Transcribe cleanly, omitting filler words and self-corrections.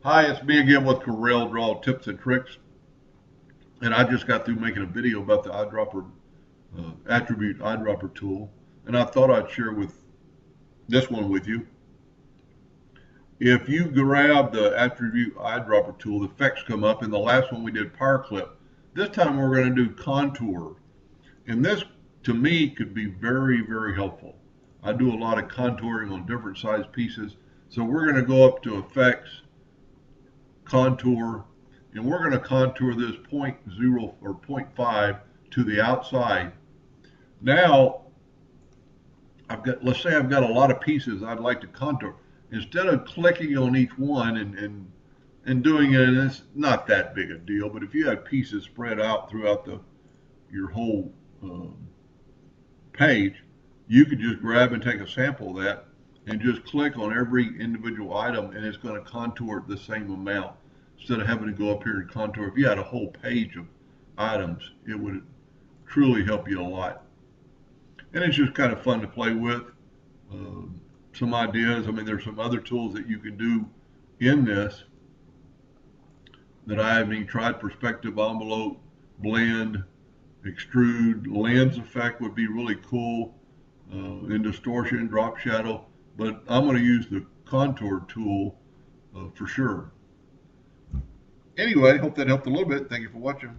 Hi, it's me again with Corel Draw Tips and Tricks. And I just got through making a video about the eyedropper attribute eyedropper tool. And I thought I'd share with this one with you. If you grab the attribute eyedropper tool, the effects come up. In the last one we did power clip. This time we're going to do contour. And this, to me, could be very, very helpful. I do a lot of contouring on different size pieces. So we're going to go up to effects, contour, and we're going to contour this 0.0 or 0.5 to the outside. Now, let's say I've got a lot of pieces I'd like to contour. Instead of clicking on each one and doing it, and it's not that big a deal, but if you have pieces spread out throughout your whole page, you could just grab and take a sample of that and just click on every individual item, and it's going to contour the same amount instead of having to go up here and contour. If you had a whole page of items, it would truly help you a lot. And it's just kind of fun to play with. Some ideas. I mean, there's some other tools that you can do in this that I haven't even tried. Perspective, envelope, blend, extrude, lens effect would be really cool. And distortion, drop shadow. But I'm going to use the contour tool for sure. Anyway, hope that helped a little bit. Thank you for watching.